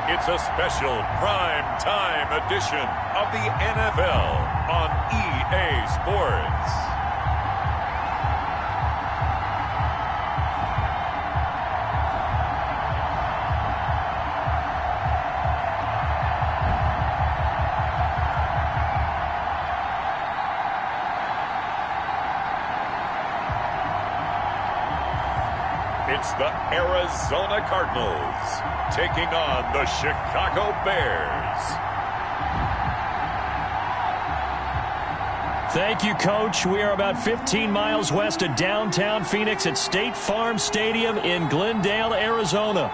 It's a special prime time edition of the NFL on EA Sports. It's the Arizona Cardinals taking on the Chicago Bears. Thank you, Coach. We are about 15 miles west of downtown Phoenix at State Farm Stadium in Glendale, Arizona.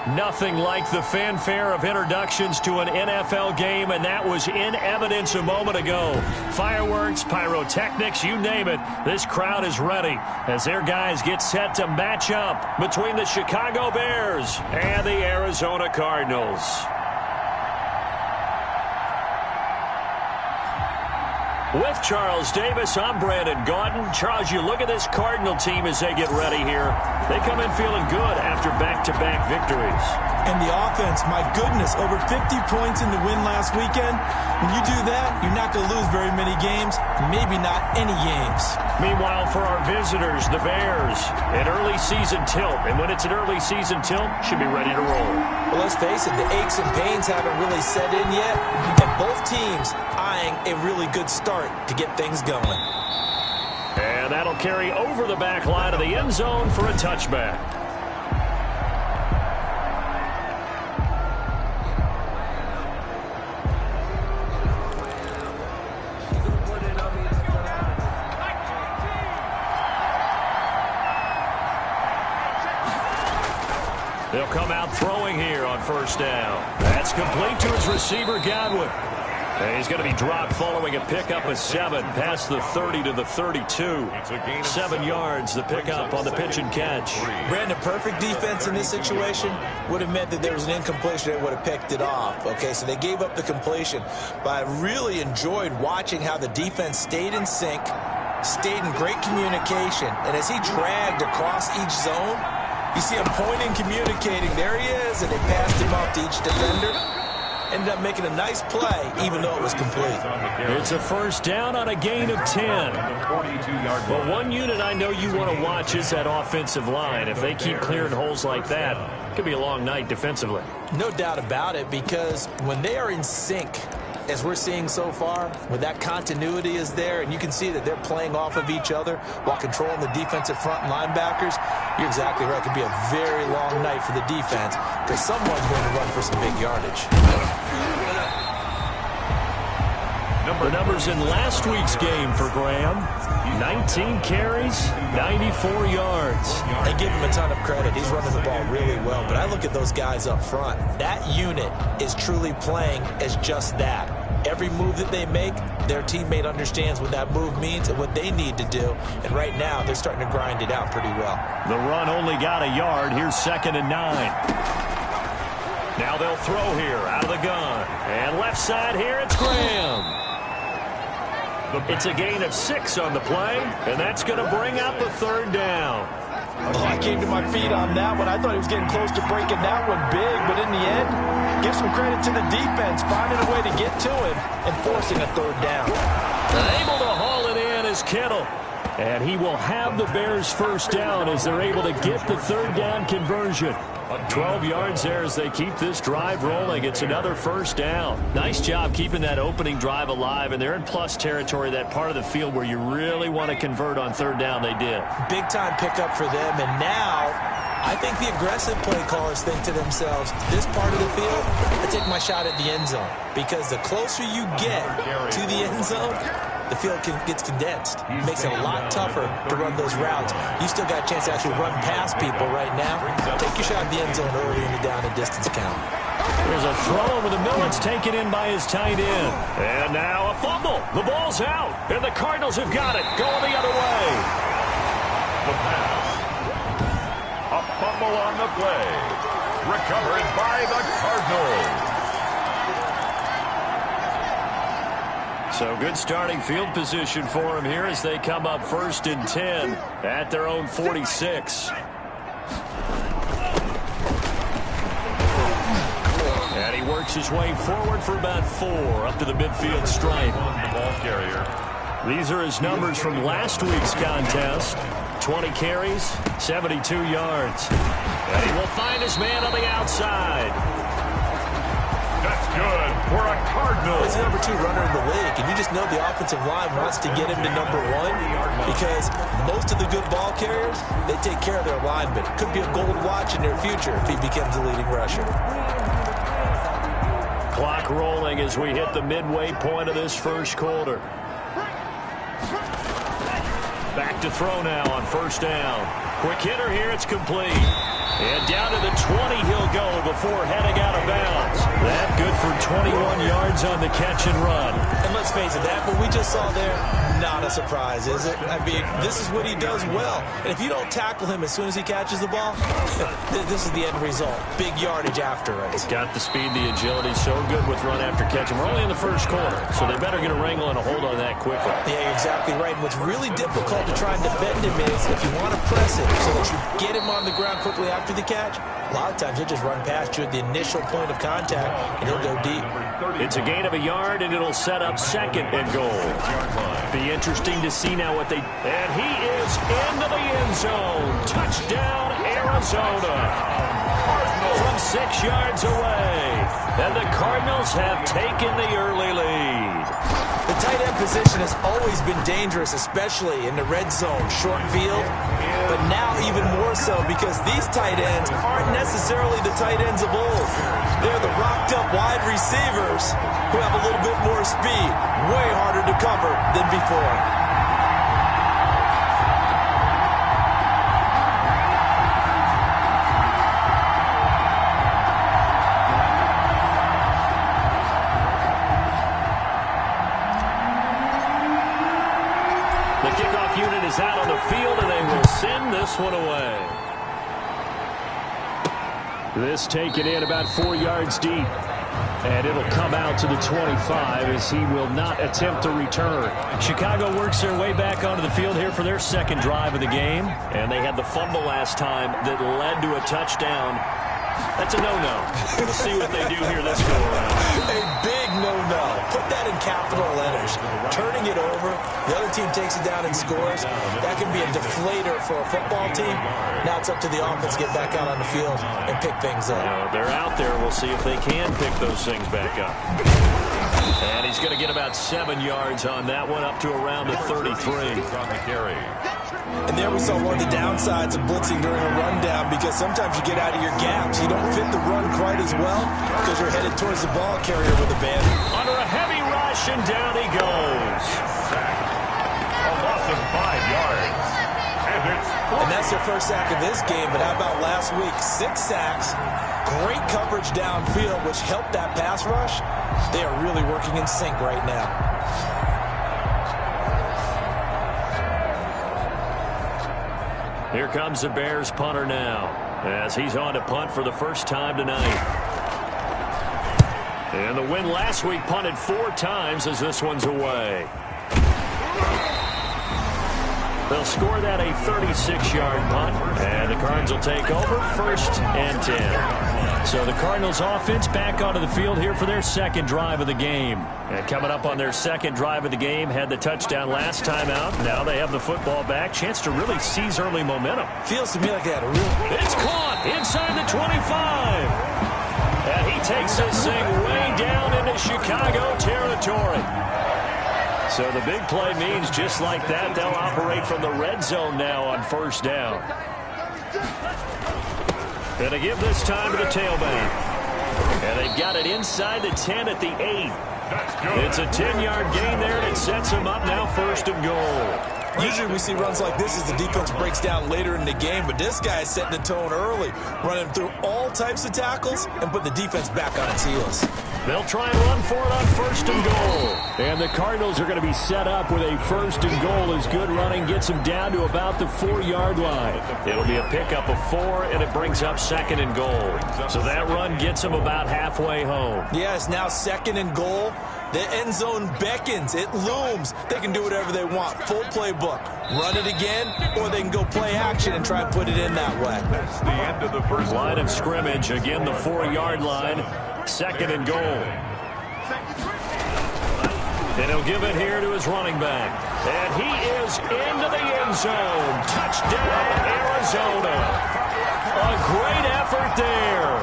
Nothing like the fanfare of introductions to an NFL game, and that was in evidence a moment ago. Fireworks, pyrotechnics, you name it. This crowd is ready as their guys get set to match up between the Chicago Bears and the Arizona Cardinals. With Charles Davis, I'm Brandon Gaudin. Charles, you look at this Cardinal team as they get ready here. They come in feeling good after back-to-back victories. And the offense, my goodness, over 50 points in the win last weekend. When you do that, you're not going to lose very many games, maybe not any games. Meanwhile, for our visitors, the Bears, an early season tilt. And when it's an early season tilt, should be ready to roll. Well, let's face it, the aches and pains haven't really set in yet. And both teams eyeing a really good start to get things going. And that'll carry over the back line of the end zone for a touchback. They'll come out throwing here on first down. That's complete to his receiver, Godwin. And he's going to be dropped following a pickup of 7 past the 30 to the 32. 7 yards, the pickup on the pitch and catch. Brandon, perfect defense in this situation would have meant that there was an incompletion that would have picked it off. Okay, so they gave up the completion. But I really enjoyed watching how the defense stayed in sync, stayed in great communication. And as he dragged across each zone, you see him pointing, communicating. There he is, and they passed him off to each defender. Ended up making a nice play, even though it was complete. It's a first down on a gain of 10. But one unit I know you want to watch is that offensive line. If they keep clearing holes like that, it could be a long night defensively. No doubt about it, because when they are in sync, as we're seeing so far, when that continuity is there, and you can see that they're playing off of each other while controlling the defensive front linebackers, you're exactly right. It could be a very long night for the defense because someone's going to run for some big yardage. The numbers in last week's game for Graham: 19 carries, 94 yards. I give him a ton of credit. He's running the ball really well. But I look at those guys up front. That unit is truly playing as just that. Every move that they make, their teammate understands what that move means and what they need to do. And right now, they're starting to grind it out pretty well. The run only got a yard. Here's 2nd and 9. Now they'll throw here out of the gun. And left side here, it's Graham. It's a gain of 6 on the play, and that's going to bring up a 3rd down. Oh, I came to my feet on that one. I thought he was getting close to breaking that one big, but in the end, give some credit to the defense, finding a way to get to him and forcing a 3rd down. Able to haul it in is Kittle. And he will have the Bears' first down as they're able to get the 3rd down conversion. 12 yards there as they keep this drive rolling. It's another first down. Nice job keeping that opening drive alive, and they're in plus territory, that part of the field where you really want to convert on 3rd down. They did. Big-time pickup for them, and now I think the aggressive play callers think to themselves, this part of the field, I take my shot at the end zone, because the closer you get to the end zone, the field gets condensed. It makes it a lot tougher to run those routes. You still got a chance to actually run past people right now. Take your shot at the end zone early in the down and distance count. There's a throw over the middle. It's taken in by his tight end. And now a fumble. The ball's out. And the Cardinals have got it. Going the other way. The pass. A fumble on the play. Recovered by the Cardinals. So good starting field position for him here as they come up 1st and 10 at their own 46. works his way forward for about 4 up to the midfield stripe. The ball carrier. These are his numbers from last week's contest. 20 carries, 72 yards. And he will find his man on the outside. That's good for a Cardinal. He's the number 2 runner in the league, and you just know the offensive line wants to get him to number 1 because most of the good ball carriers, they take care of their linemen. Could be a gold watch in their future if he becomes the leading rusher. Clock rolling as we hit the midway point of this first quarter. Back to throw now on first down. Quick hitter here, it's complete. And down to the 20 he'll go before heading out of bounds. That good for 21 yards on the catch and run. And let's face it, that what we just saw there, not a surprise, is it? I mean, this is what he does well. And if you don't tackle him as soon as he catches the ball, this is the end result. Big yardage after it. Got the speed, the agility, so good with run after catch. And we're only in the first quarter, so they better get a wrangle and a hold on that quickly. Yeah, you're exactly right. And what's really difficult to try and defend him is if you want to press him so that you get him on the ground quickly after the catch, a lot of times he'll just run past you at the initial point of contact, and he'll go deep. It's a gain of a yard, and it'll set up second and goal. Be interesting to see now what they... And he is into the end zone. Touchdown, Arizona. From 6 yards away. And the Cardinals have taken the early lead. The tight end position has always been dangerous, especially in the red zone, short field. But now even more so because these tight ends aren't necessarily the tight ends of old. They're the rocked-up wide receivers who have a little bit more speed. Way harder to cover than before. Unit is out on the field, and they will send this one away. This taken in about 4 yards deep. And it'll come out to the 25 as he will not attempt to return. Chicago works their way back onto the field here for their second drive of the game. And they had the fumble last time that led to a touchdown. That's a no-no. We'll see what they do here this go-around. A big no-no. Put that in capital letters. Turning it over, the other team takes it down and scores. That can be a deflator for a football team. Now it's up to the offense to get back out on the field and pick things up. They're out there. We'll see if they can pick those things back up. And he's going to get about 7 yards on that one, up to around the 33. On the carry. And there we saw one of the downsides of blitzing during a rundown because sometimes you get out of your gaps. You don't fit the run quite as well because you're headed towards the ball carrier with a band. Under a heavy rush, and down he goes. A loss of 5 yards. And that's their first sack of this game. But how about last week? 6 sacks, great coverage downfield, which helped that pass rush. They are really working in sync right now. Here comes the Bears punter now as he's on to punt for the first time tonight. And the win last week punted 4 times as this one's away. They'll score that a 36-yard punt, and the Cards will take over 1st and 10. So the Cardinals offense back onto the field here for their second drive of the game. And coming up on their second drive of the game, had the touchdown last time out. Now they have the football back. Chance to really seize early momentum. Feels to me like they had a real... It's caught inside the 25. And he takes this thing way down into Chicago territory. So the big play means just like that, they'll operate from the red zone now on first down. And they give this time to the tailback. And they've got it inside the 10 at the 8. It's a 10-yard gain there, and it sets them up now 1st and goal. Usually we see runs like this as the defense breaks down later in the game, but this guy is setting the tone early, running through all types of tackles and put the defense back on its heels. They'll try and run for it on 1st and goal. And the Cardinals are going to be set up with a 1st and goal as good running gets them down to about the 4-yard line. It'll be a pickup of 4, and it brings up 2nd and goal. So that run gets them about halfway home. Yes, now 2nd and goal. The end zone beckons. It looms. They can do whatever they want. Full playbook. Run it again, or they can go play action and try and put it in that way. That's the end of the first line of scrimmage. Again, the 4-yard line. 2nd and goal. And he'll give it here to his running back. And he is into the end zone. Touchdown, Arizona. A great effort there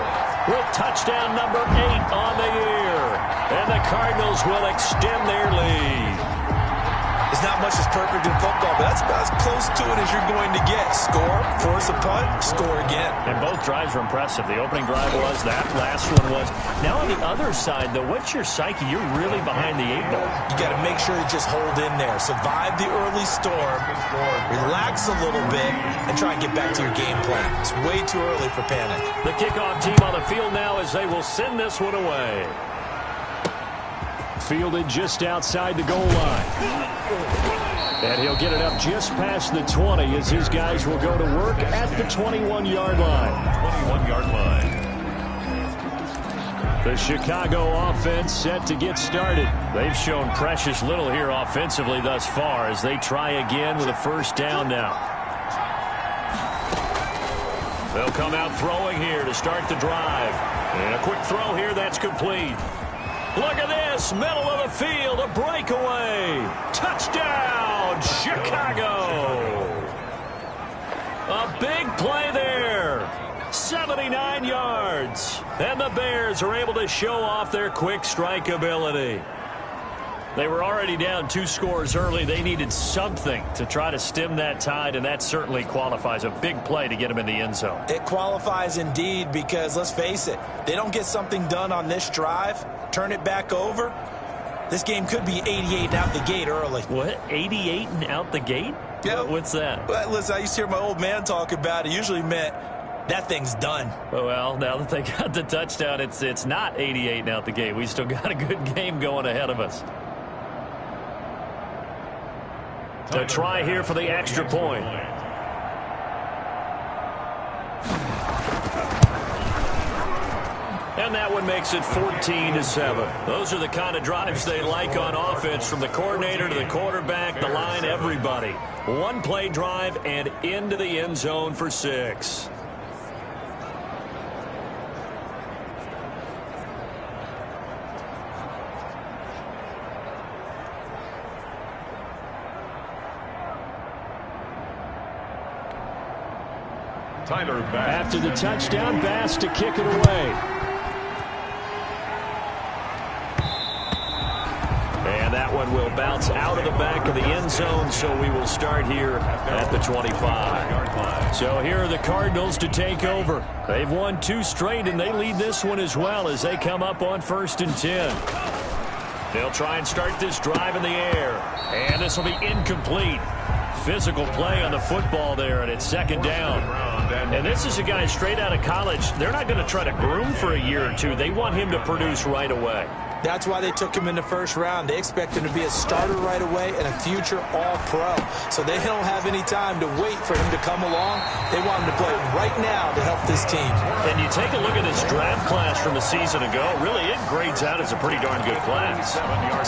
with touchdown number 8 on the year. And the Cardinals will extend their lead. There's not much that's perfect in football, but that's about as close to it as you're going to get. Score, force a punt, score again. And both drives were impressive. The opening drive was, that last one was. Now on the other side, though, what's your psyche? You're really behind the 8-ball. You got to make sure to just hold in there. Survive the early storm, relax a little bit, and try and get back to your game plan. It's way too early for panic. The kickoff team on the field now as they will send this one away. Fielded just outside the goal line. And he'll get it up just past the 20 as his guys will go to work at the 21-yard line. 21-yard line. The Chicago offense set to get started. They've shown precious little here offensively thus far as they try again with a first down now. They'll come out throwing here to start the drive. And a quick throw here that's complete. Look at this, middle of the field, a breakaway. Touchdown, Chicago. A big play there. 79 yards. And the Bears are able to show off their quick strike ability. They were already down 2 scores early. They needed something to try to stem that tide, and that certainly qualifies. A big play to get them in the end zone. It qualifies indeed because, let's face it, they don't get something done on this drive, turn it back over, this game could be 88 and out the gate early. What? 88 and out the gate? Yeah. What's that? Well, listen, I used to hear my old man talk about it. Usually meant that thing's done. Well, now that they got the touchdown, it's not 88 and out the gate. We still got a good game going ahead of us. To try here for the extra point. And that one makes it 14-7. Those are the kind of drives they like on offense, from the coordinator to the quarterback, the line, everybody. One play drive and into the end zone for 6. After the touchdown, Bass to kick it away. And that one will bounce out of the back of the end zone, so we will start here at the 25. So here are the Cardinals to take over. They've won 2 straight, and they lead this one as well as they come up on 1st and 10. They'll try and start this drive in the air, and this will be incomplete. Physical play on the football there, and it's 2nd down. And this is a guy straight out of college. They're not going to try to groom for a year or 2. They want him to produce right away. That's why they took him in the 1st round. They expect him to be a starter right away and a future All-Pro. So they don't have any time to wait for him to come along. They want him to play right now to help this team. And you take a look at this draft class from a season ago. Really, it grades out as a pretty darn good class.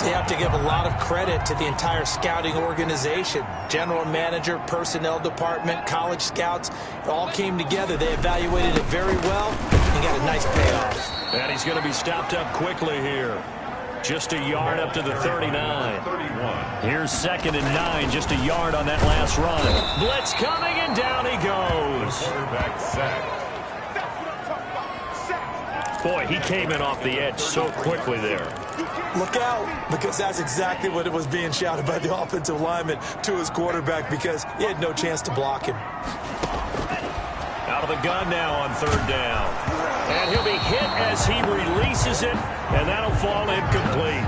They have to give a lot of credit to the entire scouting organization. General manager, personnel department, college scouts, all came together. They evaluated it very well and got a nice payoff. And he's going to be stopped up quickly here. Just a yard up to the 39. Here's 2nd and 9, just a yard on that last run. Blitz coming, and down he goes. Quarterback sack. Boy, he came in off the edge so quickly there. Look out, because that's exactly what it was being shouted by the offensive lineman to his quarterback, because he had no chance to block him. Out of the gun now on 3rd down. And he'll be hit as he releases it, and that'll fall incomplete.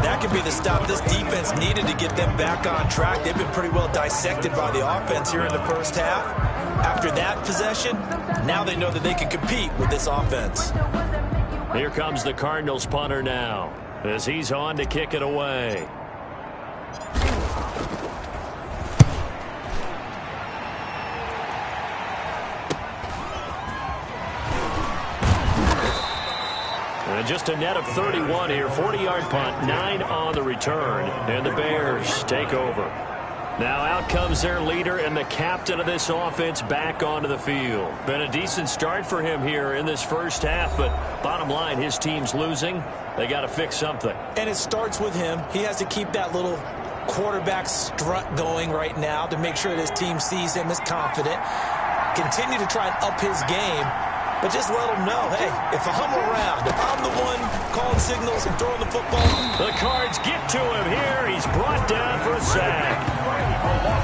That could be the stop this defense needed to get them back on track. They've been pretty well dissected by the offense here in the 1st half. After that possession, now they know that they can compete with this offense. Here comes the Cardinals punter now as he's on to kick it away. And just a net of 31 here, 40-yard punt, 9 on the return, and the Bears take over. Now out comes their leader and the captain of this offense back onto the field. Been a decent start for him here in this first half, but bottom line, his team's losing. They got to fix something. And it starts with him. He has to keep that little quarterback strut going right now to make sure that his team sees him as confident. Continue to try and up his game, but just let him know, hey, if I'm around, if I'm the one calling signals and throwing the football. The Cards get to him here. He's brought down for a sack.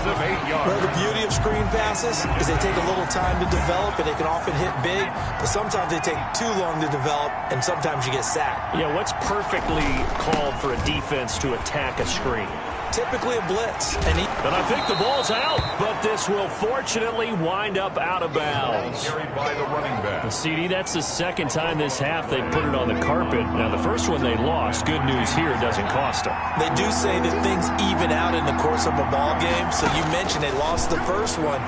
Well, the beauty of screen passes is they take a little time to develop, and they can often hit big, but sometimes they take too long to develop, and sometimes you get sacked. Yeah, what's perfectly called for a defense to attack a screen? Typically a blitz. And I think the ball's out, but this will fortunately wind up out of bounds. Carried by the running back. CD, that's the second time this half they've put it on the carpet. Now, the first one they lost. Good news here, doesn't cost them. They do say that things even out in the course of a ball game. So you mentioned they lost the first one.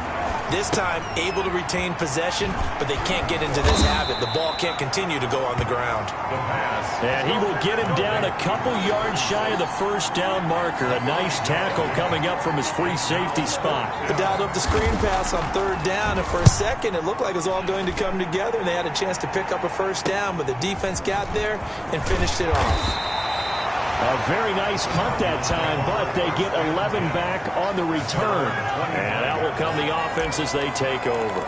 This time, able to retain possession, but they can't get into this habit. The ball can't continue to go on the ground. The pass. And he will get him down a couple yards shy of the first down marker. A nice tackle coming up from his free safety spot. But dialed up the screen pass on third down, and for a second, it looked like it was all going to come together, and they had a chance to pick up a first down, but the defense got there and finished it off. A very nice punt that time, but they get 11 back on the return. And out will come the offense as they take over.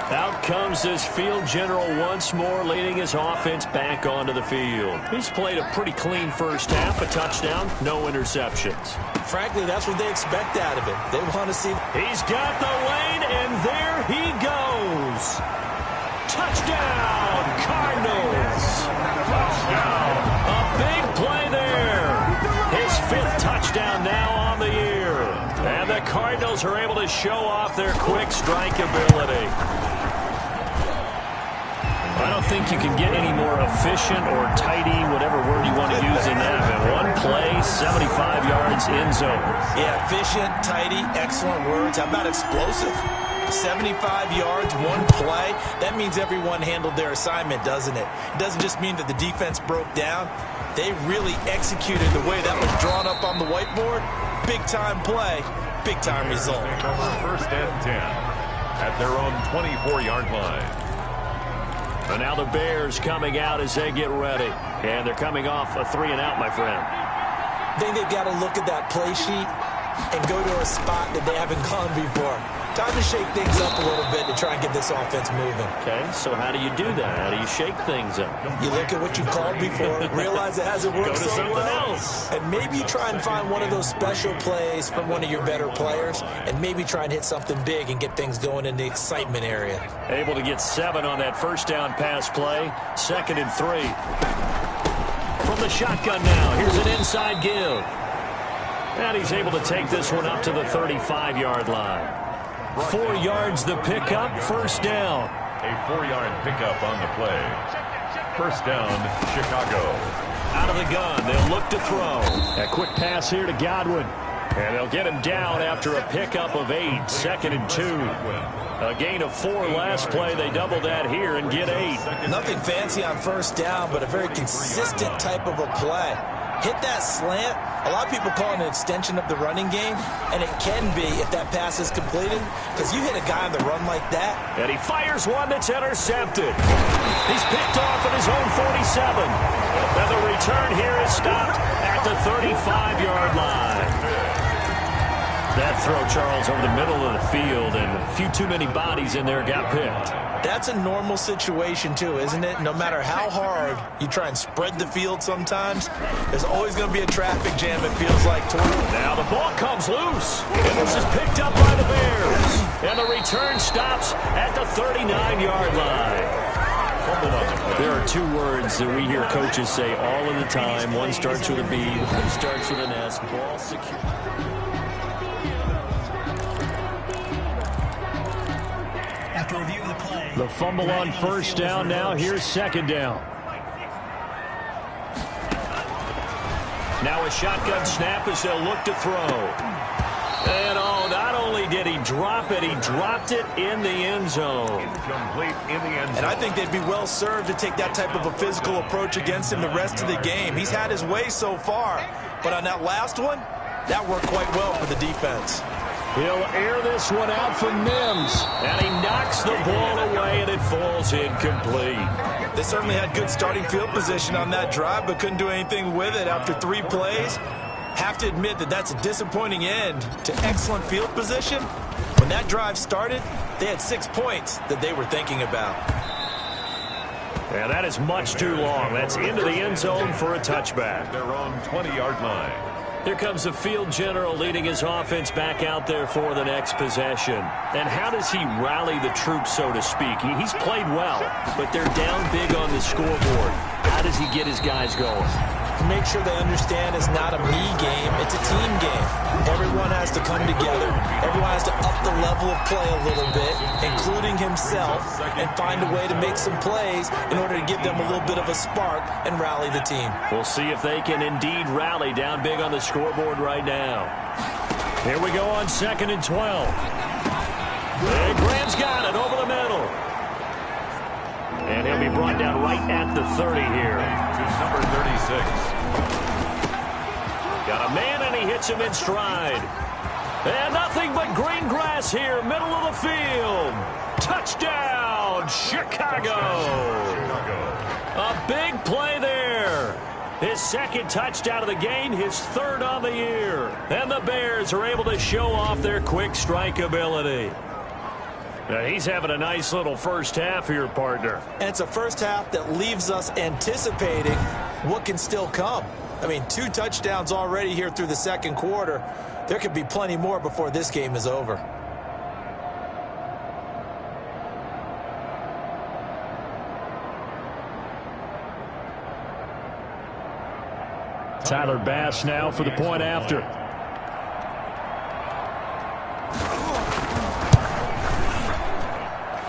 Out comes this field general once more, leading his offense back onto the field. He's played a pretty clean first half, a touchdown, no interceptions. Frankly, that's what they expect out of him. They want to see. He's got the lane, and there he goes. Touchdown, Cardinals. Touchdown. A big play there. His fifth touchdown now on the year. And the Cardinals are able to show off their quick strike ability. I don't think you can get any more efficient or tidy, whatever word you want to use in that. In one play, 75 yards in zone. Yeah, efficient, tidy, excellent words. How about explosive? 75 yards, one play. That means everyone handled their assignment, doesn't it? It doesn't just mean that the defense broke down. They really executed the way that was drawn up on the whiteboard. Big-time play, big-time result. First and 10 at their own 24-yard line. And now the Bears coming out as they get ready. And they're coming off a 3-and-out, my friend. I think they've got to look at that play sheet and go to a spot that they haven't gone before. Time to shake things up a little bit to try and get this offense moving. Okay, so how do you do that? How do you shake things up? You look at what you called before, realize it hasn't worked Go to so something well, else. and maybe try and find one of those special plays from one of your better players, and maybe try and hit something big and get things going in the excitement area. Able to get 7 on that first down pass play. 2nd and 3. From the shotgun now, here's an inside give. And he's able to take this one up to the 35-yard line. 4 yards the pickup, first down. A 4-yard pickup on the play. First down, Chicago. Out of the gun, they'll look to throw. A quick pass here to Godwin. And they'll get him down after a pickup of 8, 2nd and 2. A gain of 4 last play. They double that here and get 8. Nothing fancy on first down, but a very consistent type of a play. Hit that slant. A lot of people call it an extension of the running game, and it can be if that pass is completed, because you hit a guy on the run like that. And he fires one that's intercepted. He's picked off at his own 47. And the return here is stopped at the 35-yard line. That throw, Charles, over the middle of the field, and a few too many bodies in there got picked. That's a normal situation, too, isn't it? No matter how hard you try and spread the field sometimes, there's always going to be a traffic jam, it feels like, too. Now the ball comes loose, and this is picked up by the Bears. And the return stops at the 39-yard line. There are 2 words that we hear coaches say all of the time. One starts with a B, one starts with an S. Ball secure. The fumble on first down now. Here's 2nd down. Now a shotgun snap as they'll look to throw. And not only did he drop it, he dropped it in the end zone. Incomplete in the end zone. And I think they'd be well served to take that type of a physical approach against him the rest of the game. He's had his way so far, but on that last one, that worked quite well for the defense. He'll air this one out for Mims. And he knocks the ball away, and it falls incomplete. They certainly had good starting field position on that drive, but couldn't do anything with it after 3 plays. Have to admit that that's a disappointing end to excellent field position. When that drive started, they had 6 points that they were thinking about. Yeah, that is much too long. That's into the end zone for a touchback. Their own 20-yard line. Here comes the field general leading his offense back out there for the next possession. And how does he rally the troops, so to speak? He's played well, but they're down big on the scoreboard. How does he get his guys going? Make sure they understand it's not a me game, it's a team game. Everyone has to come together. Everyone has to up the level of play a little bit, including himself, and find a way to make some plays in order to give them a little bit of a spark and rally the team. We'll see if they can indeed rally down big on the scoreboard right now. Here we go on 2nd and 12. And Graham's got it over the middle. And he'll be brought down right at the 30 here. To number 36. Got a man, and he hits him in stride. And nothing but green grass here, middle of the field. Touchdown, Chicago. A big play there. His 2nd touchdown of the game, his 3rd on the year. And the Bears are able to show off their quick strike ability. Now, he's having a nice little first half here, partner. And it's a first half that leaves us anticipating what can still come. I mean, 2 touchdowns already here through the 2nd quarter. There could be plenty more before this game is over. Tyler Bass now for the point after.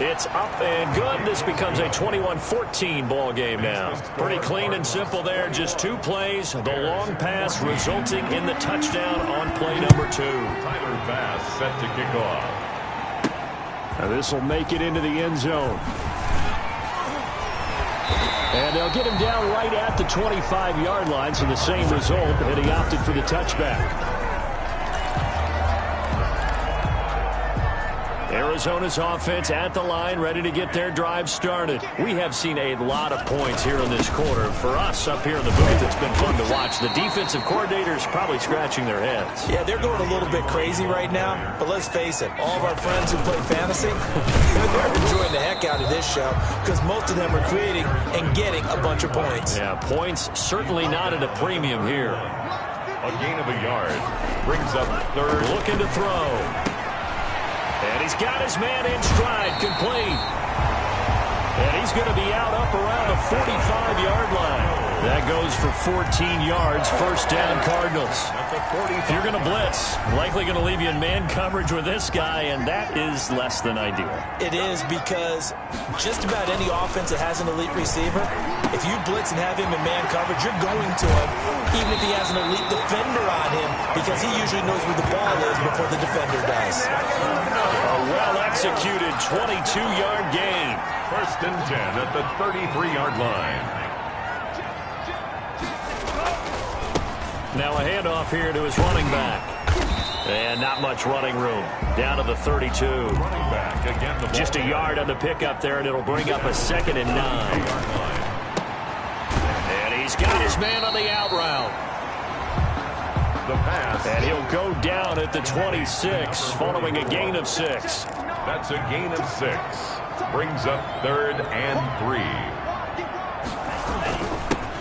It's up and good. This becomes a 21-14 ball game now. Pretty clean and simple there. Just 2 plays. The long pass resulting in the touchdown on play number 2. Tyler Bass set to kick off. Now this will make it into the end zone. And they'll get him down right at the 25-yard line, so the same result, and he opted for the touchback. Arizona's offense at the line, ready to get their drive started. We have seen a lot of points here in this quarter. For us up here in the booth, it's been fun to watch. The defensive coordinators probably scratching their heads. Yeah, they're going a little bit crazy right now, but let's face it, all of our friends who play fantasy, they're enjoying the heck out of this show because most of them are creating and getting a bunch of points. Yeah, points certainly not at a premium here. A gain of a yard. Brings up 3rd. Looking to throw. And he's got his man in stride, complete. And he's going to be out up around the 45-yard line. That goes for 14 yards, first down Cardinals. If you're going to blitz, likely going to leave you in man coverage with this guy, and that is less than ideal. It is because just about any offense that has an elite receiver, if you blitz and have him in man coverage, you're going to him, even if he has an elite defender on him, because he usually knows where the ball is before the defender does. A well-executed 22-yard gain. 1st and 10 at the 33-yard line. Now a handoff here to his running back. And not much running room. Down to the 32. Running back again. Just a yard on the pickup there, and it'll bring up a 2nd and 9. And he's got his man on the out route. The pass. And he'll go down at the 26, following a gain of 6. That's a gain of 6. Brings up 3rd and 3.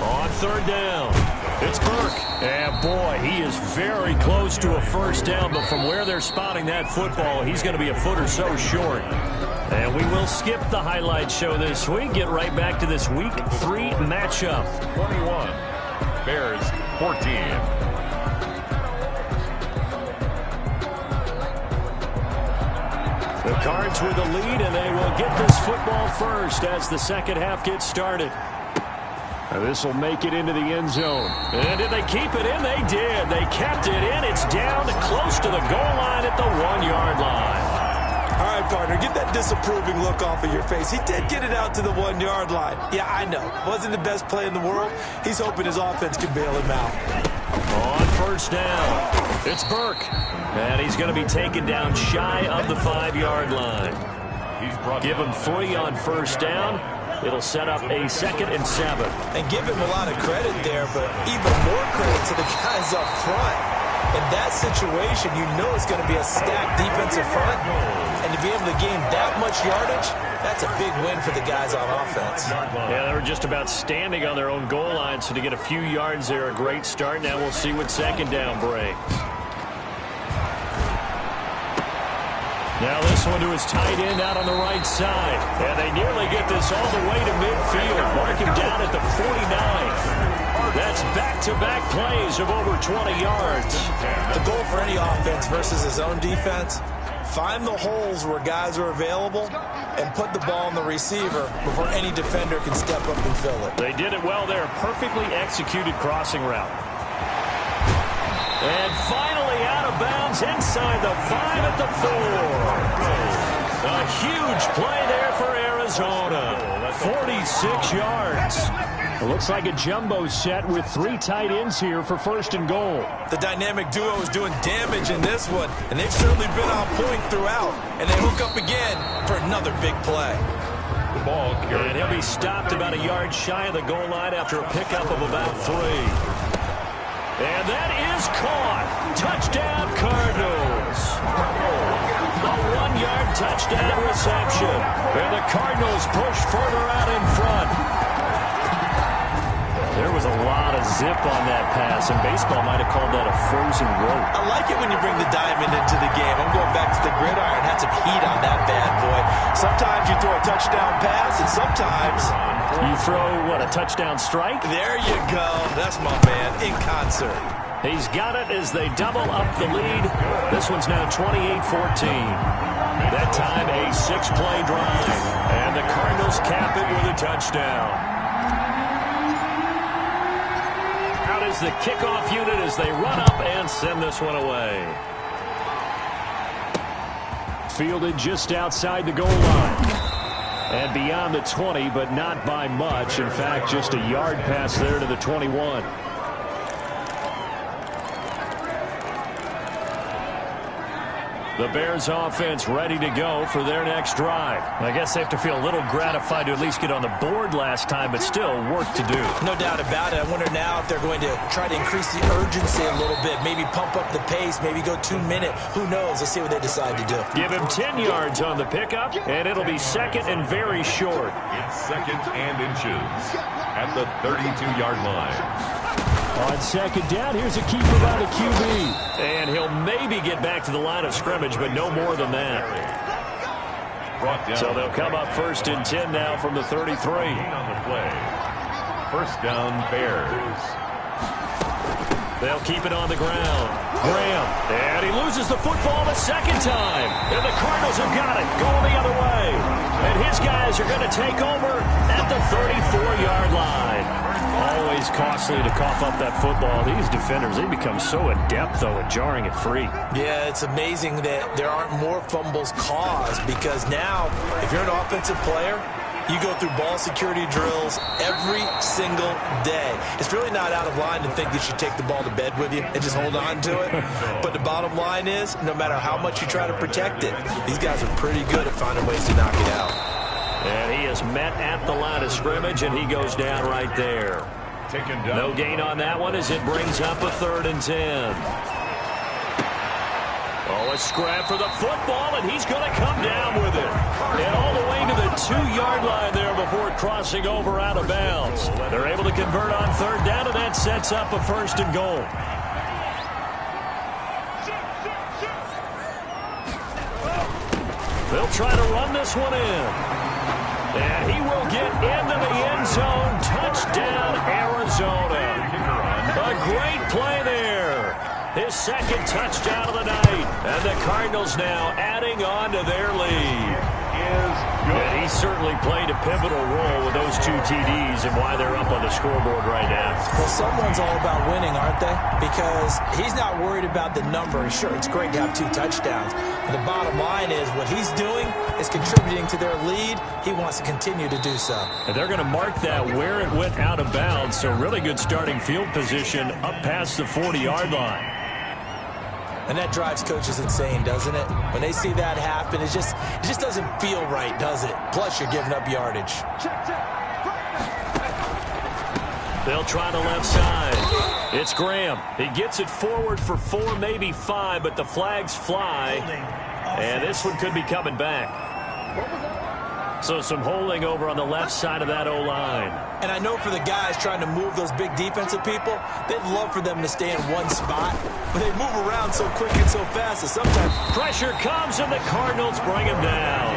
On 3rd down. It's Burke. And boy, he is very close to a first down, but from where they're spotting that football, he's going to be a foot or so short. And we will skip the highlight show this week. Get right back to this Week 3 matchup. 21. Bears 14. The Cards with the lead, and they will get this football first as the 2nd half gets started. Now this will make it into the end zone. And did they keep it in? They did. They kept it in. It's down close to the goal line at the 1-yard line. All right, partner, get that disapproving look off of your face. He did get it out to the 1-yard line. Yeah, I know. Wasn't the best play in the world. He's hoping his offense can bail him out. On first down, it's Burke. And he's going to be taken down shy of the 5-yard line. Give him 3 on first down. It'll set up a 2nd and 7. And give him a lot of credit there, but even more credit to the guys up front. In that situation, you know it's going to be a stacked defensive front. And to be able to gain that much yardage, that's a big win for the guys on offense. Yeah, they were just about standing on their own goal line, so to get a few yards there, a great start. Now we'll see what 2nd down brings. Now this one to his tight end out on the right side. And they nearly get this all the way to midfield. Mark him down at the 49. That's back-to-back plays of over 20 yards. The goal for any offense versus his own defense, find the holes where guys are available and put the ball on the receiver before any defender can step up and fill it. They did it well there. Perfectly executed crossing route. And finally out of bounds inside the 5 at the 4. A huge play there for Arizona. 46 yards. It looks like a jumbo set with 3 tight ends here for 1st and goal. The dynamic duo is doing damage in this one, and they've certainly been on point throughout. And they hook up again for another big play. The ball carried. And he'll be stopped about a yard shy of the goal line after a pickup of about 3. And that is caught. Touchdown, Cardinals. A 1-yard touchdown reception. And the Cardinals push further out in front. There was a lot of zip on that pass, and baseball might have called that a frozen rope. I like it when you bring the diamond into the game. I'm going back to the gridiron. Had some heat on that bad boy. Sometimes you throw a touchdown pass, and sometimes you throw, what, a touchdown strike? There you go. That's my man in concert. He's got it as they double up the lead. This one's now 28-14. That time a 6-play drive, and the Cardinals cap it with a touchdown. Is the kickoff unit as they run up and send this one away. Fielded just outside the goal line. And beyond the 20, but not by much. In fact, just a yard pass there to the 21. The Bears offense ready to go for their next drive. I guess they have to feel a little gratified to at least get on the board last time, but still work to do. No doubt about it. I wonder now if they're going to try to increase the urgency a little bit, maybe pump up the pace, maybe go 2-minute. Who knows? Let's see what they decide to do. Give him 10 yards on the pickup, and it'll be 2nd and very short. It's 2nd and inches at the 32-yard line. On 2nd down, here's a keeper by the QB. And he'll maybe get back to the line of scrimmage, but no more than that. So they'll come up 1st and 10 now from the 33. On the play. 1st down, Bears. They'll keep it on the ground. Graham. And he loses the football the 2nd time. And the Cardinals have got it. Going the other way. And his guys are going to take over at the 34-yard line. Always costly to cough up that football. These defenders, they become so adept, though, at jarring it free. Yeah, it's amazing that there aren't more fumbles caused because now, if you're an offensive player, you go through ball security drills every single day. It's really not out of line to think that you take the ball to bed with you and just hold on to it. But the bottom line is, no matter how much you try to protect it, these guys are pretty good at finding ways to knock it out. And he is met at the line of scrimmage, and he goes down right there. No gain on that one as it brings up a 3rd and 10. Oh, a scrap for the football, and he's going to come down with it. And all the way to the 2-yard line there before crossing over out of bounds. They're able to convert on 3rd down, and that sets up a 1st and goal. They'll try to run this one in. And he will get into the end zone. Touchdown, Arizona. A great play there. His 2nd touchdown of the night. And the Cardinals now adding on to their lead. Is And he certainly played a pivotal role with those 2 TDs and why they're up on the scoreboard right now. Well, someone's all about winning, aren't they? Because he's not worried about the number. Sure, it's great to have 2 touchdowns. But the bottom line is what he's doing is contributing to their lead. He wants to continue to do so. And they're going to mark that where it went out of bounds. So really good starting field position up past the 40-yard line. And that drives coaches insane, doesn't it? When they see that happen, it just doesn't feel right, does it? Plus, you're giving up yardage. They'll try the left side. It's Graham. He gets it forward for 4, maybe 5, but the flags fly. And this one could be coming back. So some holding over on the left side of that O-line. And I know for the guys trying to move those big defensive people, they'd love for them to stay in one spot. But they move around so quick and so fast that sometimes pressure comes and the Cardinals bring him down.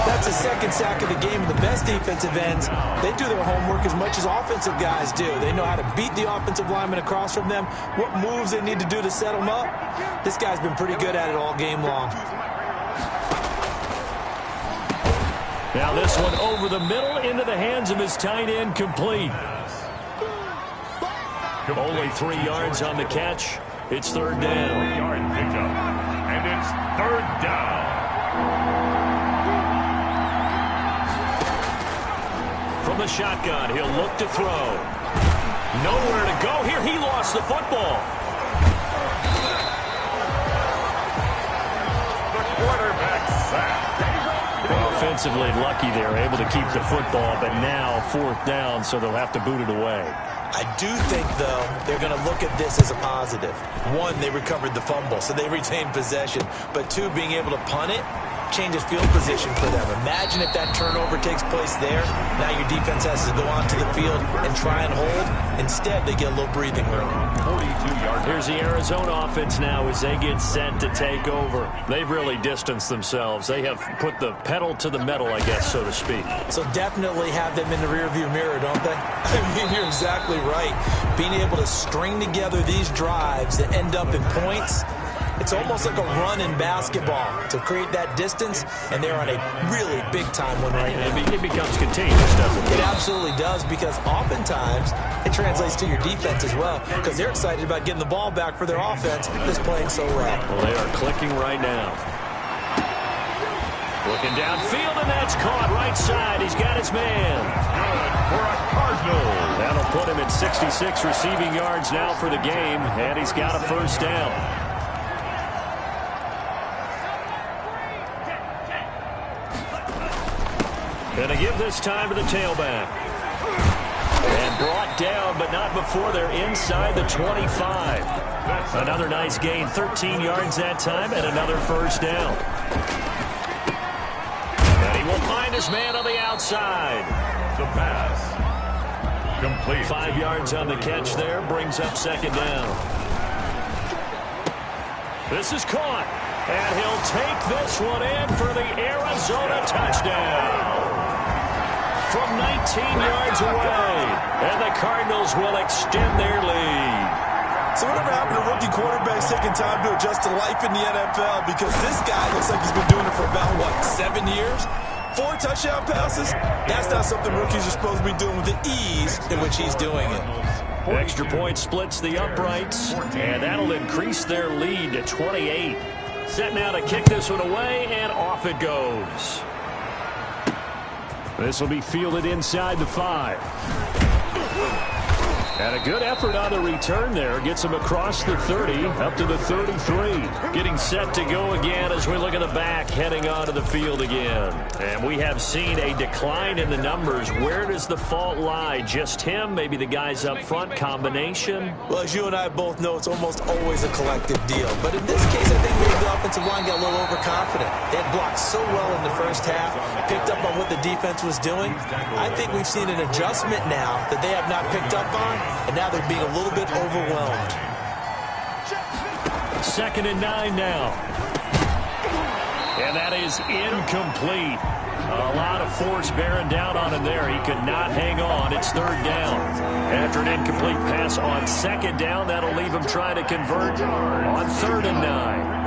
That's the second sack of the game. And the best defensive ends, they do their homework as much as offensive guys do. They know how to beat the offensive lineman across from them, what moves they need to do to set them up. This guy's been pretty good at it all game long. Now this one over the middle into the hands of his tight end, complete. Only 3 yards on the catch. It's 3rd down. 3-yard pickup. And it's 3rd down. From the shotgun, he'll look to throw. Nowhere to go here. He lost the football. The quarterback sack. Offensively lucky they were able to keep the football, but now 4th down, so they'll have to boot it away. I do think, though, they're going to look at this as a positive. 1, they recovered the fumble, so they retained possession. But 2, being able to punt it changes field position for them. Imagine if that turnover takes place there. Now your defense has to go onto the field and try and hold. Instead, they get a little breathing room. 42-yard. Here's the Arizona offense now as they get set to take over. They've really distanced themselves. They have put the pedal to the metal, I guess, so to speak. So definitely have them in the rearview mirror, don't they? I mean, you're exactly right. Being able to string together these drives that end up in points, it's almost like a run in basketball to create that distance, and they're on a really big-time one right now. It becomes contagious, doesn't it? It absolutely does, because oftentimes it translates to your defense as well, because they're excited about getting the ball back for their offense that's playing so well. Well, they are clicking right now. Looking downfield, and that's caught right side. He's got his man. Good for a Cardinal. That'll put him at 66 receiving yards now for the game, and he's got a 1st down. Going to give this time to the tailback. And brought down, but not before they're inside the 25. Another nice gain, 13 yards that time, and another 1st down. And he will find his man on the outside. The pass. Complete. 5 yards on the catch there, brings up 2nd down. This is caught, and he'll take this one in for the Arizona touchdown. From 19 yards away, and the Cardinals will extend their lead. So whatever happened to rookie quarterbacks taking time to adjust to life in the NFL? Because this guy looks like he's been doing it for about, 7 years? 4 touchdown passes? That's not something rookies are supposed to be doing with the ease in which he's doing it. Extra point splits the uprights, and that'll increase their lead to 28. Set now to kick this one away, and off it goes. This will be fielded inside the 5. And a good effort on the return there. Gets him across the 30, up to the 33. Getting set to go again as we look at the back, heading onto the field again. And we have seen a decline in the numbers. Where does the fault lie? Just him? Maybe the guys up front? Combination? Well, as you and I both know, it's almost always a collective deal. But in this case, I think maybe the offensive line got a little overconfident. They had blocked so well in the first half, picked up on what the defense was doing. I think we've seen an adjustment now that they have not picked up on. And now they're being a little bit overwhelmed. 2nd and 9 now. And that is incomplete. A lot of force bearing down on him there. He could not hang on. It's 3rd down. After an incomplete pass on 2nd down, that'll leave him trying to convert on 3rd and 9.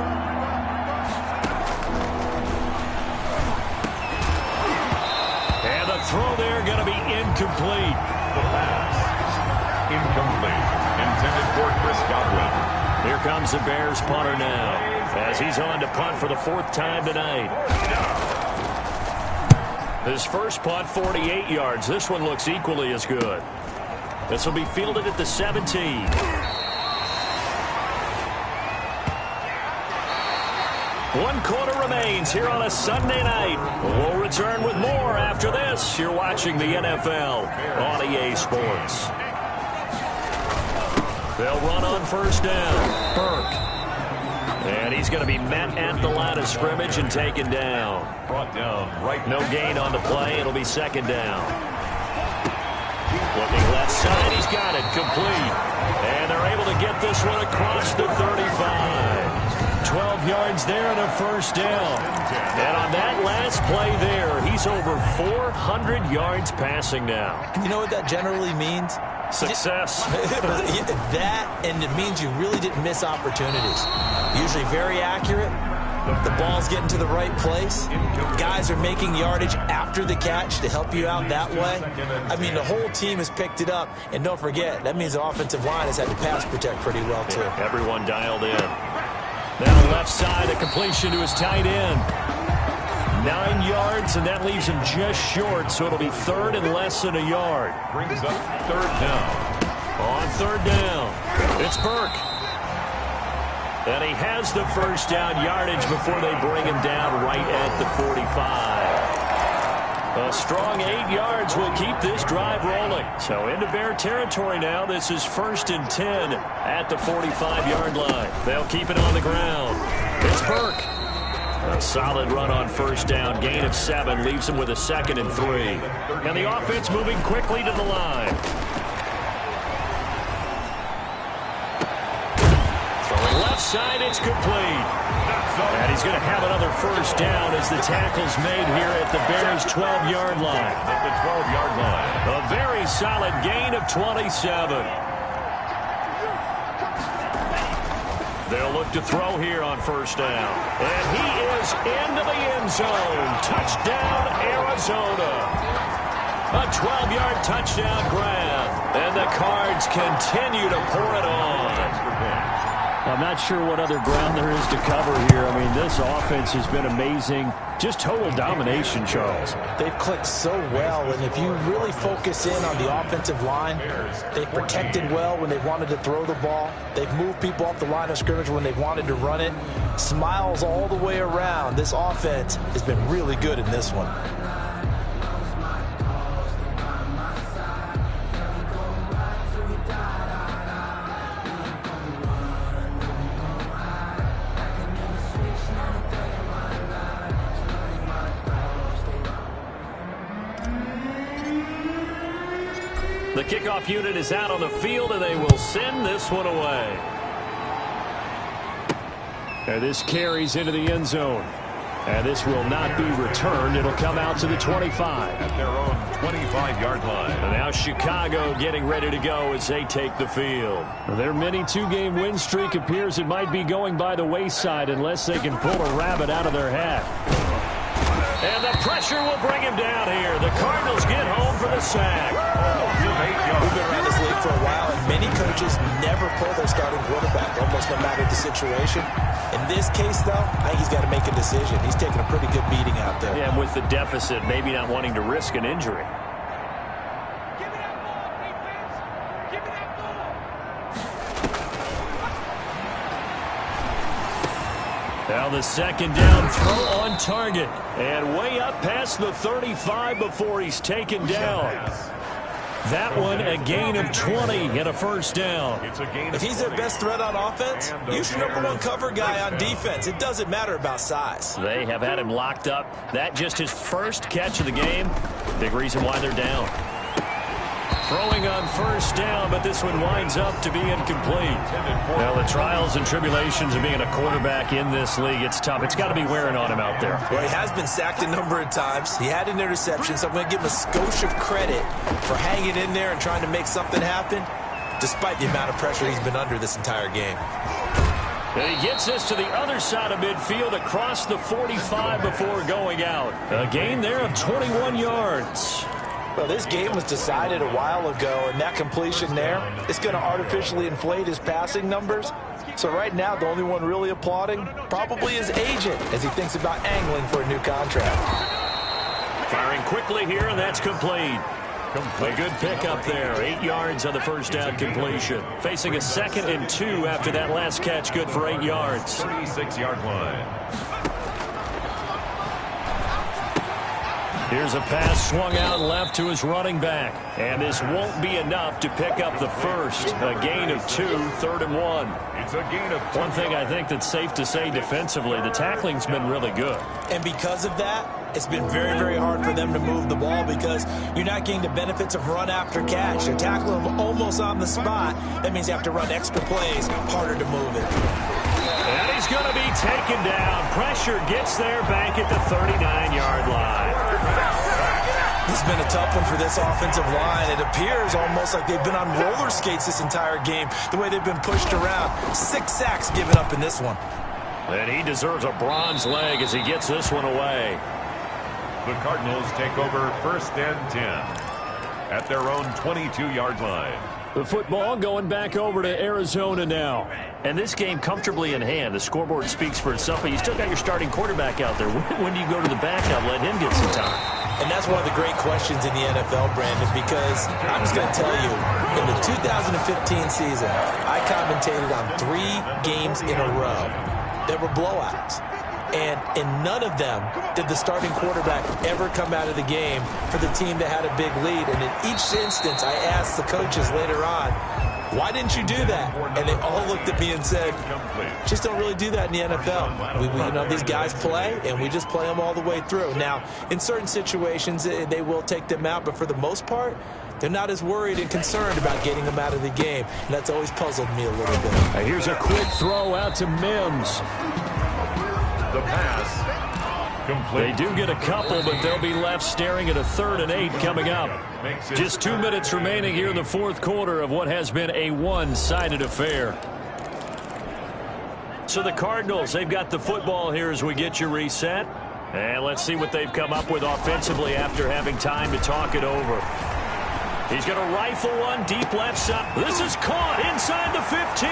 throw there going to be incomplete. The pass. Incomplete. Intended for Chris Godwin. Here comes the Bears punter now, as he's on to punt for the 4th time tonight. His first punt, 48 yards. This one looks equally as good. This will be fielded at the 17. One quarter remains here on a Sunday night. We'll return with more after this. You're watching the NFL on EA Sports. They'll run on first down. Burke. And he's going to be met at the line of scrimmage and taken down. Brought down right. No gain on the play. It'll be second down. Looking left side. He's got it. Complete. And they're able to get this one across the 35. 12 yards there and a first down. And on that last play there, he's over 400 yards passing now. You know what that generally means? Success. That, and it means you really didn't miss opportunities. Usually very accurate. The ball's getting to the right place. Guys are making yardage after the catch to help you out that way. I mean, the whole team has picked it up. And don't forget, that means the offensive line has had to pass protect pretty well, too. Yeah, everyone dialed in. Now left side, a completion to his tight end. 9 yards, and that leaves him just short, so it'll be third and less than a yard. Brings up third down. On third down, it's Burke. And he has the first down yardage before they bring him down right at the 45. A strong 8 yards will keep this drive rolling. So into Bear territory now. This is 1st and 10 at the 45-yard line. They'll keep it on the ground. It's Burke. A solid run on first down. Gain of 7 leaves him with a 2nd and 3. And the offense moving quickly to the line. Throwing left side, it's complete. And he's going to have another first down as the tackle's made here at the Bears' 12-yard line. At the 12-yard line. A very solid gain of 27. They'll look to throw here on first down. And he is into the end zone. Touchdown, Arizona. A 12-yard touchdown grab. And the Cards continue to pour it on. I'm not sure what other ground there is to cover here. I mean, this offense has been amazing. Just total domination, Charles. They've clicked so well, and if you really focus in on the offensive line, they've protected well when they wanted to throw the ball. They've moved people off the line of scrimmage when they've wanted to run it. Smiles all the way around. This offense has been really good in this one. The kickoff unit is out on the field, and they will send this one away. And this carries into the end zone. And this will not be returned. It'll come out to the 25. At their own 25-yard line. And now Chicago getting ready to go as they take the field. Their mini 2-game win streak appears it might be going by the wayside unless they can pull a rabbit out of their hat. And the pressure will bring him down here. The Cardinals get home for the sack. We've been around this league for a while, and many coaches never pull their starting quarterback, almost no matter the situation. In this case, though, I think he's got to make a decision. He's taking a pretty good beating out there. Yeah, and with the deficit, maybe not wanting to risk an injury. Now the second down throw on target. And way up past the 35 before he's taken down. That one, a gain of 20 and a first down. If he's their best threat on offense, use your #1 cover guy on defense. It doesn't matter about size. They have had him locked up. That just his first catch of the game. Big reason why they're down. Throwing on first down, but this one winds up to be incomplete. Now, the trials and tribulations of being a quarterback in this league, it's tough. It's got to be wearing on him out there. Well, he has been sacked a number of times. He had an interception, so I'm going to give him a skosh of credit for hanging in there and trying to make something happen, despite the amount of pressure he's been under this entire game. And he gets us to the other side of midfield across the 45 before going out. A gain there of 21 yards. Well, this game was decided a while ago, and that completion there is going to artificially inflate his passing numbers. So right now, the only one really applauding probably his agent as he thinks about angling for a new contract. Firing quickly here, and that's complete. A good pickup there. 8 yards on the first down completion. Facing a 2nd and 2 after that last catch. Good for 8 yards. 36-yard line. Here's a pass swung out left to his running back. And this won't be enough to pick up the first. A gain of 2, 3rd and 1. It's a gain of 2. One thing I think that's safe to say defensively, the tackling's been really good. And because of that, it's been very, very hard for them to move the ball because you're not getting the benefits of run after catch. You're tackling them almost on the spot. That means you have to run extra plays, harder to move it. And he's going to be taken down. Pressure gets there back at the 39-yard line. This has been a tough one for this offensive line. It appears almost like they've been on roller skates this entire game, the way they've been pushed around. 6 sacks given up in this one. And he deserves a bronze leg as he gets this one away. The Cardinals take over 1st and 10 at their own 22-yard line. The football going back over to Arizona now. And this game comfortably in hand. The scoreboard speaks for itself, but you still got your starting quarterback out there. When do you go to the backup, let him get some time? And that's one of the great questions in the NFL, Brandon, because I'm just going to tell you, in the 2015 season, I commentated on 3 games in a row that were blowouts. And in none of them did the starting quarterback ever come out of the game for the team that had a big lead. And in each instance, I asked the coaches later on, why didn't you do that? And they all looked at me and said, just don't really do that in the NFL. These guys play, and we just play them all the way through. Now, in certain situations, they will take them out, but for the most part, they're not as worried and concerned about getting them out of the game. And that's always puzzled me a little bit. Here's a quick throw out to Mims. The pass complete. They do get a couple, but they'll be left staring at a 3rd and 8 coming up. Just 2 minutes remaining here in the 4th quarter of what has been a one-sided affair. So the Cardinals, they've got the football here as we get you reset. And let's see what they've come up with offensively after having time to talk it over. He's going to rifle one deep left side. This is caught inside the 15.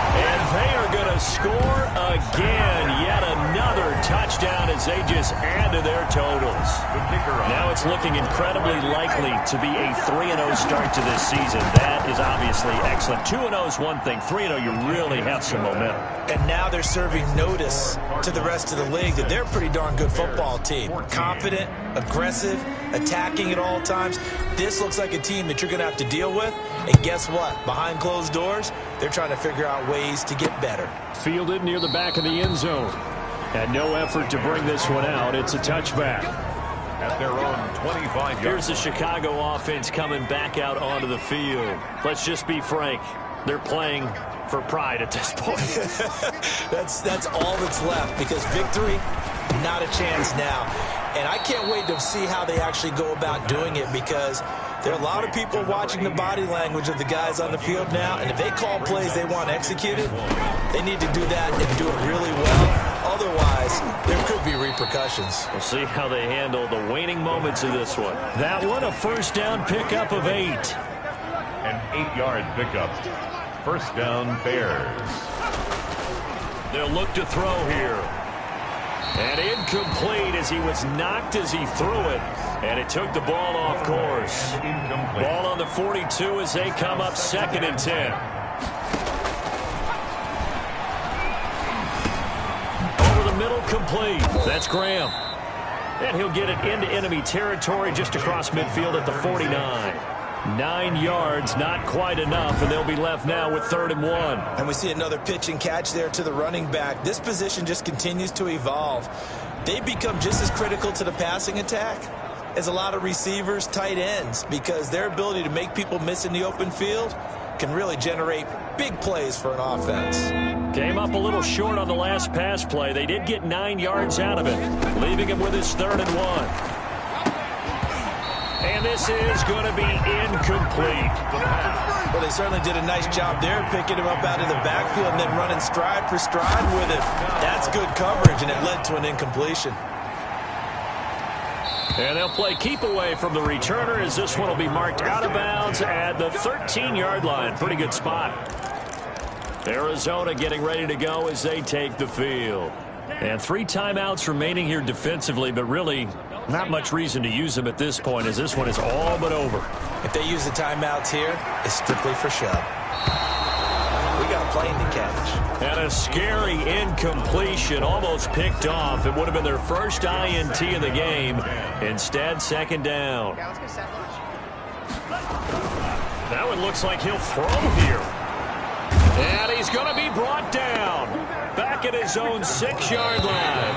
And they are going to score again. Yet another touchdown as they just add to their totals. Now it's looking incredibly likely to be a 3-0 start to this season. That is obviously excellent. 2-0 is one thing. 3-0, you really have some momentum. And now they're serving notice to the rest of the league that they're a pretty darn good football team. Confident, aggressive, attacking at all times. This looks like a team that you're going to have to deal with. And guess what? Behind closed doors, they're trying to figure out ways to get better. Fielded near the back of the end zone. And no effort to bring this one out. It's a touchback. At their own 25 yards. Here's the Chicago offense coming back out onto the field. Let's just be frank. They're playing for pride at this point. That's all that's left because victory, not a chance now. And I can't wait to see how they actually go about doing it because there are a lot of people watching the body language of the guys on the field now, and if they call plays they want executed, they need to do that and do it really well. Otherwise, there could be repercussions. We'll see how they handle the waning moments of this one. That one, a first down pickup of 8. An 8-yard pickup. First down, Bears. They'll look to throw here. And incomplete as he was knocked as he threw it. And it took the ball off course. Incomplete. Ball on the 42 as they come up 2nd and 10. Over the middle, complete. That's Graham. And he'll get it into enemy territory just across midfield at the 49. 9 yards, not quite enough, and they'll be left now with 3rd and 1. And we see another pitch and catch there to the running back. This position just continues to evolve. They become just as critical to the passing attack as a lot of receivers, tight ends, because their ability to make people miss in the open field can really generate big plays for an offense. Came up a little short on the last pass play. They did get 9 yards out of it, leaving him with his 3rd and 1. And this is going to be incomplete. Well, they certainly did a nice job there, picking him up out of the backfield and then running stride for stride with it. That's good coverage, and it led to an incompletion. And they'll play keep away from the returner as this one will be marked out of bounds at the 13-yard line. Pretty good spot. Arizona getting ready to go as they take the field. And 3 timeouts remaining here defensively, but really not much reason to use them at this point as this one is all but over. If they use the timeouts here, it's strictly for show. We got a plane to catch. And a scary incompletion, almost picked off. It would have been their first INT in the game. Instead, second down. That one looks like he'll throw here. And he's going to be brought down. Back at his own 6-yard line.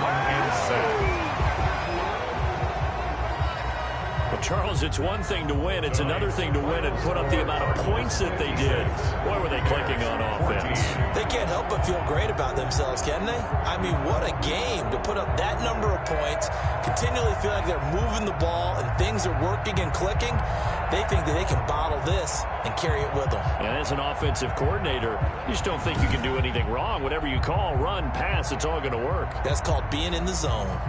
Well, Charles, it's one thing to win. It's another thing to win and put up the amount of points that they did. Boy, were they clicking on offense. They can't help but feel great about themselves, can they? I mean, what a game to put up that number of points, continually feel like they're moving the ball and things are working and clicking. They think that they can bottle this and carry it with them. And as an offensive coordinator, you just don't think you can do anything wrong. Whatever you call, run, pass, it's all going to work. That's called being in the zone.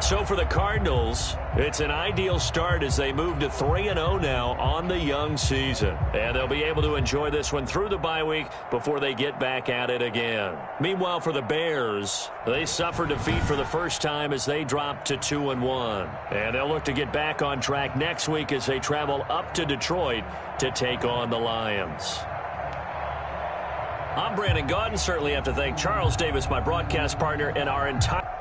So for the Cardinals, it's an ideal start as they move to 3-0 now on the young season. And they'll be able to enjoy this one through the bye week before they get back at it again. Meanwhile, for the Bears, they suffered defeat for the first time as they dropped to 2-1. And they'll look to get back on track next week as they travel up to Detroit to take on the Lions. I'm Brandon Gaudin. Certainly have to thank Charles Davis, my broadcast partner, and our entire